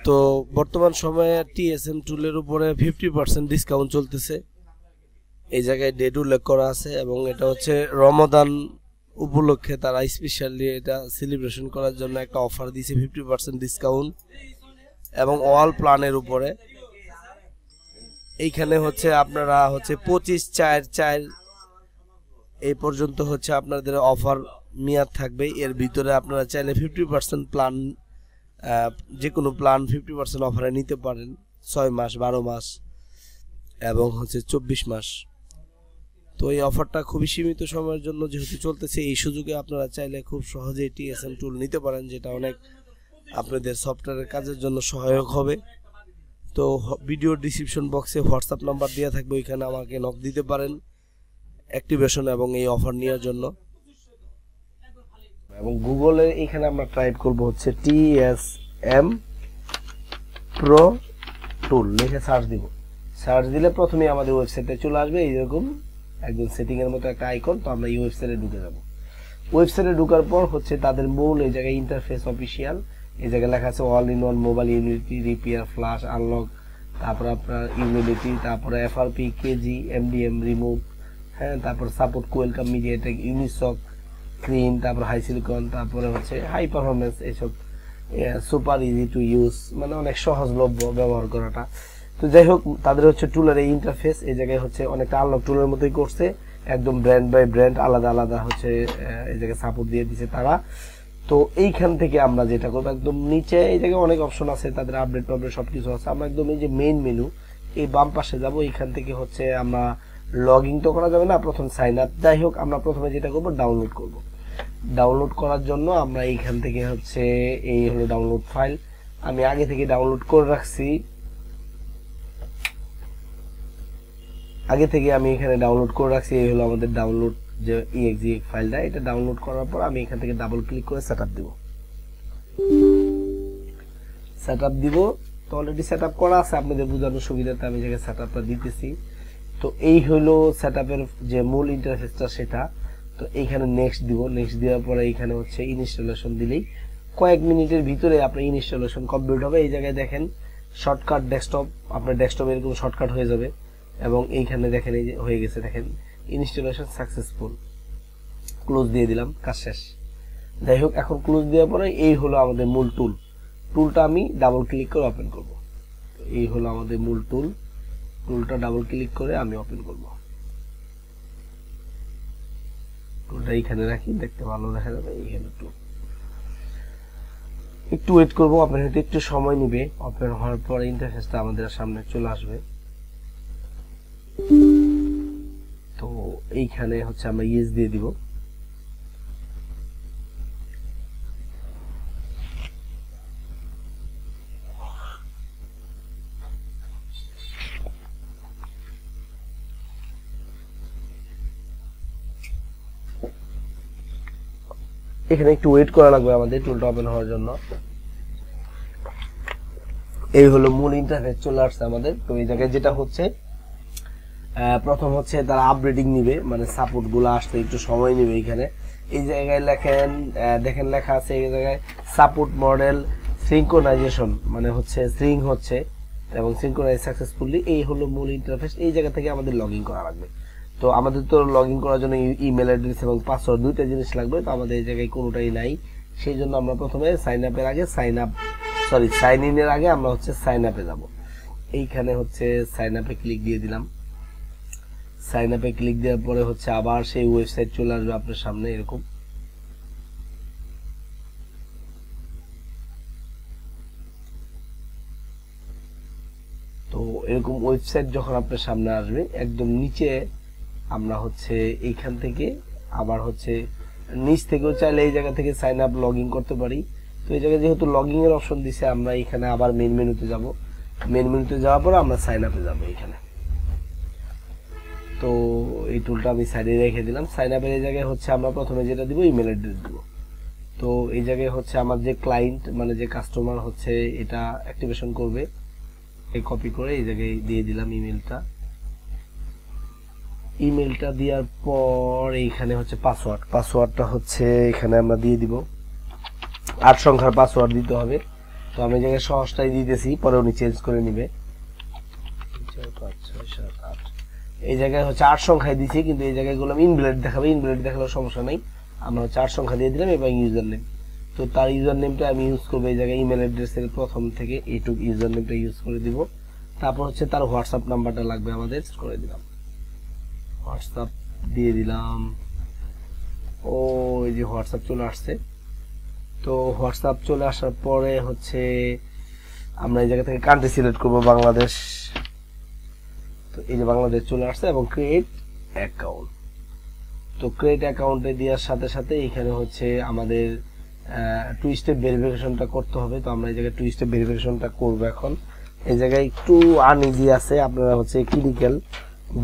তো বর্তমান সময়ে টিএসএম টুলের উপরে 50% ডিসকাউন্ট চলতেছে। এই জায়গায় ডেট উল্লেখ করা আছে এবং এটা হচ্ছে রমাদান উপলক্ষে তারা স্পেশালি এটা সেলিব্রেশন করার জন্য একটা অফার দিয়েছে 50% ডিসকাউন্ট এবং অল প্ল্যানের উপরে। এইখানে হচ্ছে আপনারা হচ্ছে 25/4/4 এই পর্যন্ত হচ্ছে আপনাদের অফার মেয়াদ থাকবে। এর ভিতরে আপনারা চাইলে 50% প্ল্যান যে কোনো প্ল্যান 50% অফারে নিতে পারেন 6 মাস, 12 মাস এবং হচ্ছে 24 মাস। তো এই অফারটা খুবই সীমিত সময়ের জন্য যেহেতু চলতেছে, এই সুযোগে আপনারা চাইলে খুব সহজেই টিএসএম টুল নিতে পারেন, যেটা অনেক আপনাদের সফটওয়্যারের কাজের জন্য সহায়ক হবে। তো ভিডিও ডিসক্রিপশন বক্সে হোয়াটসঅ্যাপ নাম্বার দেওয়া থাকবে, ওইখানে আমাকে নক দিতে পারেন অ্যাক্টিভেশন এবং এই অফার নেওয়ার জন্য। এবং গুগলে এখানে আমরা টাইপ করব হচ্ছে টিএসএম প্রো টুল লিখে সার্চ দিব। সার্চ দিলে প্রথমে আমাদের ওয়েবসাইটে চলে আসবে এইরকম একদম সেটিং এর মতো একটা আইকন। তো আমরা এই ওয়েবসাইটে ঢুকে যাব। ওয়েবসাইটে ঢোকার পর হচ্ছে তাদের মূল এই জায়গায় ইন্টারফেস অফিসিয়াল, এই জায়গায় লেখা আছে all in one mobile unity repair flash unlock, তারপর আপনার ইউনিটি, তারপরে এফআরপি কেজি এমডিএম রিমুভ, হ্যাঁ, তারপর সাপোর্ট কোয়েলকাম মিডিয়াটেক ইউনিসক ক্রিম, তারপর হাই সিলিকন, তারপরে হচ্ছে হাই পারফরমেন্স, এইসব সুপার ইজি টু ইউজ, মানে অনেক সহজলভ্য ব্যবহার করাটা। তো যাই হোক, তাদের হচ্ছে টুলের এই ইন্টারফেস এই জায়গায় হচ্ছে অনেকটা আনলক টুলের মতোই করছে, একদম ব্র্যান্ড বাই ব্র্যান্ড আলাদা আলাদা হচ্ছে এই জায়গায় সাপোর্ট দিয়ে দিছে তারা। তো এইখান থেকে আমরা যেটা করবো, একদম নিচে এই জায়গায় অনেক অপশন আছে, তাদের আপডেট টপডেট সবকিছু আছে। আমরা একদম এই যে মেইন মেনু এই বাম পাশে যাব, এইখান থেকে হচ্ছে আমরা লগ ইন তো করা যাবে না, প্রথম সাইন আপ। যাই হোক, আমরা প্রথমে যেটা করবো ডাউনলোড করব। ডাউনলোড করার জন্য আমরা এইখান থেকে হচ্ছে এই হলো ডাউনলোড ফাইল, আমি আগে থেকে ডাউনলোড করে রাখছি, আমি এখানে ডাউনলোড করে রাখছি। এই হলো আমাদের ডাউনলোড যে exe ফাইলটা। এটা ডাউনলোড করার পর আমি এখান থেকে ডাবল ক্লিক করে সেটআপ দিব। সেটআপ দিব তো অলরেডি সেটআপ করা আছে, আপনাদের বোঝানোর সুবিধাতে আমি জায়গায় সেটআপটা দিতেছি। তো এই হলো সেটআপের যে মূল ইন্টারফেসটা সেটা। তো এইখানে নেক্সট দিব। নেক্সট দেওয়ার পরে এইখানে হচ্ছে ইনস্টলেশন দিলেই কয়েক মিনিটের ভিতরে আপনার ইনস্টলেশন কমপ্লিট হবে। এই জায়গায় দেখেন শর্টকাট ডেস্কটপ, আপনার ডেস্কটপে এরকম শর্টকাট হয়ে যাবে এবং এইখানে দেখেন এই যে হয়ে গেছে, দেখেন ইনস্টলেশন সাকসেসফুল। ক্লোজ দিয়ে দিলাম, কাজ শেষ। যাই হোক, এখন ক্লোজ দেওয়ার পরে এই হলো আমাদের মূল টুল। টুলটা আমি ডাবল ক্লিক করে ওপেন করব। এই হলো আমাদের মূল টুল। টুলটা ডাবল ক্লিক করে আমি ওপেন করব। টুলটা এইখানে রাখি, দেখতে ভালো দেখা যাবে। এই হলো টুল। একটু ওয়েট করবো, ওপেন হতে একটু সময় নেবে। ওপেন হওয়ার পর ইন্টারফেসটা আমাদের সামনে চলে আসবে। তো এইখানে হচ্ছে আমরা ইয়েস দিয়ে দিব। এখানে একটু ওয়েট করা লাগবে আমাদের টুলটা ওপেন হওয়ার জন্য। এই হলো মূল ইন্টারফেস চলে আসছে আমাদের। তো এই জায়গায় যেটা হচ্ছে প্রথম হচ্ছে তারা আপডেটিং নিবে, মানে সাপোর্ট গুলো আসতে একটু সময় নেবে। এইখানে এই জায়গায় দেখেন লেখা আছে এই জায়গায় সাপোর্ট মডেল সিনক্রোনাইজেশন, মানে হচ্ছে সিঙ্ক হচ্ছে এবং সিনক্রোনাইজ সাকসেসফুলি। এই হলো মূল ইন্টারফেস। এই জায়গা থেকে আমাদের লগ ইন করা লাগবে। তো আমাদের তো লগ ইন করার জন্য ইমেল অ্যাড্রেস এবং পাসওয়ার্ড দুইটা জিনিস লাগবে। তো আমাদের এই জায়গায় কোনোটাই নাই, সেই জন্য আমরা প্রথমে সাইন ইনের আগে আমরা হচ্ছে সাইন আপে যাব। এইখানে হচ্ছে সাইন আপে ক্লিক দিয়ে দিলাম। সাইন আপে ক্লিক দেওয়ার পরে হচ্ছে আবার সেই ওয়েবসাইট চলে আসবে আপনার সামনে এরকম। তো এরকম ওয়েবসাইট যখন আপনার সামনে আসবে, একদম নিচে আমরা হচ্ছে এইখান থেকে আবার হচ্ছে নিচ থেকেও চাইলে এই জায়গা থেকে সাইন আপ লগ ইন করতে পারি। তো এই জায়গায় যেহেতু লগ ইন এর অপশন দিছে, আমরা এখানে আবার মেন মেনুতে যাব। মেন মেনুতে যাওয়ার পর আমরা সাইন আপে যাব এখানে। তো এই টুলটা আমি সাইডে রেখে দিলাম। সাইন আপের এই জায়গায় হচ্ছে আমরা প্রথমে যেটা দিব ইমেল অ্যাড্রেস দিব। তো এই জায়গায় হচ্ছে আমার যে ক্লায়েন্ট, মানে যে কাস্টমার হচ্ছে এটা অ্যাক্টিভেশন করবে, এই কপি করে এই জায়গায় দিয়ে দিলাম ইমেলটা। ইমেলটা দেওয়ার পর এইখানে হচ্ছে পাসওয়ার্ডটা হচ্ছে এখানে আমরা দিয়ে দিব। 8 সংখ্যার পাসওয়ার্ড দিতে হবে। তো আমি এই জায়গায় সহজটাই দিতেছি, পরে উনি চেঞ্জ করে নিবে। 4 5 6 7 8 এই জায়গায় হচ্ছে 8 সংখ্যায় দিছি, কিন্তু এই জায়গায় গুলো ইনভ্যালিড দেখাবে, ইনভ্যালিড দেখালে সমস্যা নাই, আমরা হচ্ছে 8 সংখ্যা দিয়ে দিলাম এবং ইউজার নেম। তো তার ইউজার নেমটা আমি ইউজ করব এই জায়গায় ইমেল অ্যাড্রেসের প্রথম থেকে এইটুক ইউজার নেমটা ইউজ করে দিব। তারপর হচ্ছে তার হোয়াটসঅ্যাপ নাম্বারটা লাগবে আমাদের, করে দিলাম, হোয়াটসঅ্যাপ দিয়ে দিলাম। ও এই যে হোয়াটসঅ্যাপ চলে আসছে। তো হোয়াটসঅ্যাপ চলে আসার পরে হচ্ছে আমরা এই জায়গা থেকে কান্ট্রি সিলেক্ট করব বাংলাদেশ। তো এই যে বাংলাদেশ চলে আসছে এবং ক্রিয়েট অ্যাকাউন্ট। তো ক্রিয়েট অ্যাকাউন্টে দেওয়ার সাথে সাথে এখানে হচ্ছে আমাদের টু স্টেপ ভেরিফিকেশনটা করতে হবে। তো আমরা এই জায়গায় টু স্টেপ ভেরিফিকেশনটা করব এখন। এই জায়গায় একটু আনইজি আছে, আপনারা হচ্ছে ক্লিনিক্যাল,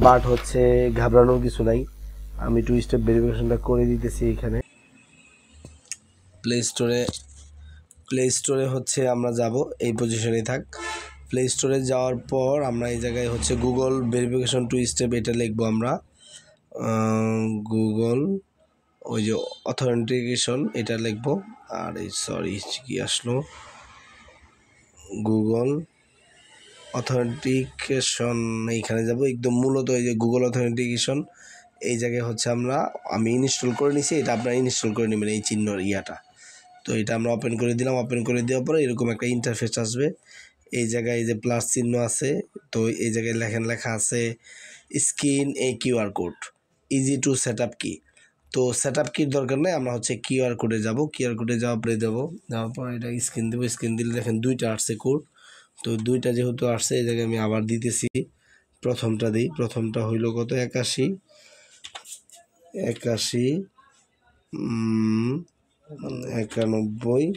বাট হচ্ছে ঘাবড়ানোর কিছু নাই। আমি টু স্টেপ ভেরিফিকেশনটা করে দিতেছি। এখানে প্লে স্টোরে হচ্ছে আমরা যাব, এই পজিশনে থাক। প্লে স্টোরে যাওয়ার পর আমরা এই জায়গায় হচ্ছে গুগল ভেরিফিকেশন টু স্টেপ এটা লিখবো আমরা, গুগল ওই যে অথেন্টিকেশন এটা লিখবো। আর এই সরি কি আসলো, গুগল অথেন্টিকেশন এইখানে যাব একদম। মূলত এই যে গুগল অথেন্টিকেশন এই জায়গায় হচ্ছে আমি ইনস্টল করে নিছি, এটা আপনারা ইনস্টল করে নেবেন এই চিহ্ন ইয়াটা। তো এটা আমরা ওপেন করে দিলাম। ওপেন করে দেওয়ার পরে এরকম একটা ইন্টারফেস আসবে। এই জায়গায় এই যে প্লাস চিহ্ন আছে, তো এই জায়গায় লেখা আছে scan A QR code, easy to set up কি। তো সেট আপ কির দরকার নেই, আমরা হচ্ছে কিউআর কোডে যাব। কিউআর কোডে যাওয়ার পরে যাওয়ার পর এটা স্ক্যান দেবো। স্ক্যান দিলে দেখেন 2টা আসছে কোড। তো 2টা যেহেতু আসছে এই জায়গায় আমি আবার দিতেছি। প্রথমটা দিই, প্রথমটা হইল কত, 81 91,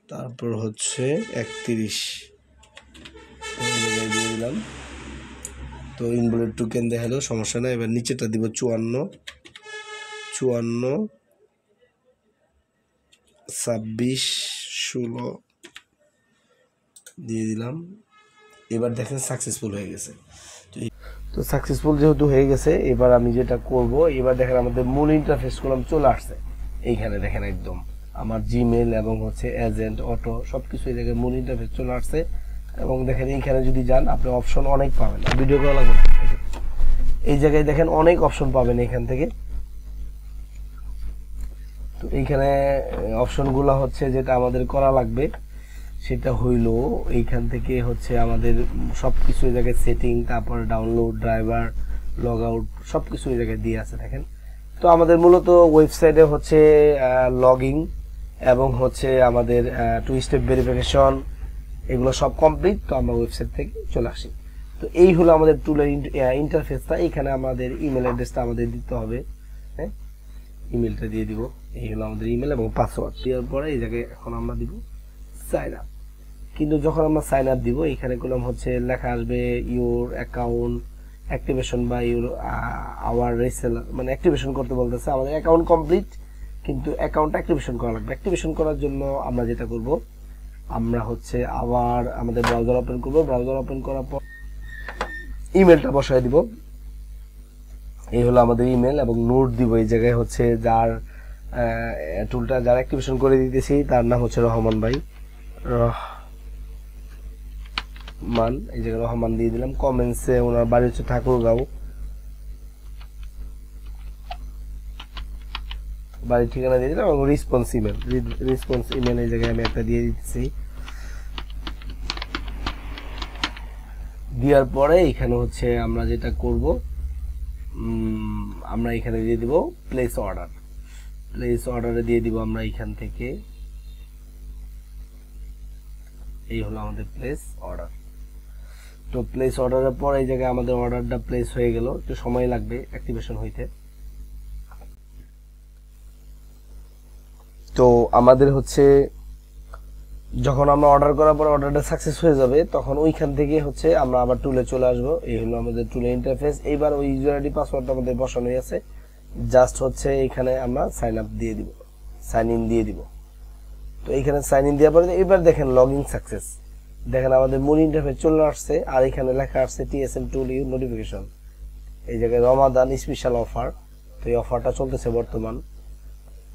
তারপর হচ্ছে 31 দিয়ে দিলাম। তো ইনভ্যালিড টোকেন দেখালো, সমস্যা নাই। এবার নিচেটা দিব 54 26 16 দিয়ে দিলাম। এবার দেখেন সাকসেসফুল হয়ে গেছে। তো সাকসেসফুল যেহেতু হয়ে গেছে, এবার আমি যেটা করব, এবার দেখেন আমাদের মূল ইন্টারফেস কলাম চলে আসছে। এইখানে দেখেন একদম আমার জিমেল এবং হচ্ছে এজেন্ট অটো সবকিছু এই জায়গায় মূল ইন্টারফেস চলে আসছে। এবং দেখেন এইখানে যদি যান আপনি অপশন অনেক পাবেন, ভিডিও করা লাগবে। এই জায়গায় দেখেন অনেক অপশন পাবেন এখান থেকে। তো এইখানে অপশনগুলো হচ্ছে যেটা আমাদের করা লাগবে সেটা হইল এইখান থেকে হচ্ছে আমাদের সবকিছু এই জায়গায় সেটিং, তারপর ডাউনলোড, ড্রাইভার, লগ আউট সবকিছু এই জায়গায় দিয়ে আছে দেখেন। তো আমাদের মূলত ওয়েবসাইটে হচ্ছে লগইন এবং হচ্ছে আমাদের টু স্টেপ ভেরিফিকেশন এগুলো সব কমপ্লিট। তো আমরা ওয়েবসাইট থেকে চলে আসি। তো এই হলো আমাদের টুলের ইন্টারফেসটা। এখানে আমাদের ইমেল অ্যাড্রেসটা আমাদের দিতে হবে, হ্যাঁ ইমেলটা দিয়ে দিব। এই হলো আমাদের ইমেল এবং পাসওয়ার্ড দেওয়ার পরে এই জায়গায় এখন আমরা দিব সাইন আপ। কিন্তু যখন আমরা সাইন আপ দিব এখানে কলম হচ্ছে লেখা আসবে ইউর অ্যাকাউন্ট অ্যাক্টিভেশন বা ইউর আওয়ার রিসেলার, মানে অ্যাক্টিভেশন করতে বলতেছে। আমাদের অ্যাকাউন্ট কমপ্লিট কিন্তু অ্যাকাউন্ট অ্যাক্টিভেশন করা লাগবে। অ্যাক্টিভেশন করার জন্য আমরা যেটা করব, আমরা হচ্ছে আবার আমাদের ব্রাউজার ওপেন করব। ব্রাউজার ওপেন করার পর ইমেলটা বসায় দিব। এই হলো আমাদের ইমেল এবং নোট দিব। এই জায়গায় হচ্ছে যার টুলটা যারা অ্যাক্টিভেশন করে দিতেছি তার নাম হচ্ছে রহমান ভাই, রহমান। এই জায়গায় রহমান দিয়ে দিলাম। কমেন্টসে ওনার বাড়ি হচ্ছে ঠাকুরগাঁও, বাড়ির ঠিকানা দিয়ে দিলাম এবং রেসপন্স ইমেল এই জায়গায় আমি একটা দিয়ে দিতেছি। দেওয়ার পরে এখানে হচ্ছে আমরা যেটা করব, আমরা এখানে দিয়ে দিব প্লেস অর্ডার। প্লেস অর্ডারে দিয়ে দিব আমরা এখান থেকে। এই হলো আমাদের প্লেস অর্ডার। তো প্লেস অর্ডারের পর এই জায়গায় আমাদের অর্ডারটা প্লেস হয়ে গেল। একটু সময় লাগবে অ্যাক্টিভেশন হইতে। তো আমাদের হচ্ছে যখন আমরা অর্ডার করার পর অর্ডারটা সাকসেস হয়ে যাবে তখন ওইখান থেকে হচ্ছে আমরা আবার টুলে চলে আসবো। এই হলো আমাদের টুলের ইন্টারফেস। এইবার ওই ইউজার আইডি পাসওয়ার্ডটা আমাদের বসানো আছে, জাস্ট হচ্ছে এখানে আমরা সাইন আপ দিয়ে দিব, সাইন ইন দিয়ে দিব। তো এইখানে সাইন ইন দেওয়ার পরে এবার দেখেন লগ ইন সাকসেস। দেখেন আমাদের মূল ইন্টারফেস চলে আসছে আর এখানে লেখা আসছে টিএসএম টুল ইউ নোটিফিকেশন। এই জায়গায় রমাদান স্পেশাল অফার। তো এই অফারটা চলতেছে বর্তমান।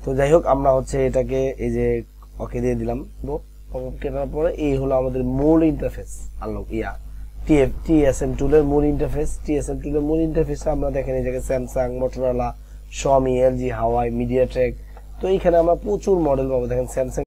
তো যাই হোক আমরা হচ্ছে এটাকে এই যে ওকে দিয়ে দিলাম। পপআপ কেনার পরে এই হলো আমাদের মূল ইন্টারফেস আনলক টিএসএম টুলের মূল ইন্টারফেস। টিএসএম টুলের মূল ইন্টারফেসে আমরা দেখেন এই জায়গায় স্যামসাং, মোটরোলা, Xiaomi, LG, হাওয়াই, মিডিয়াটেক। তো এইখানে আমরা প্রচুর মডেল পাবো। দেখেন স্যামসাং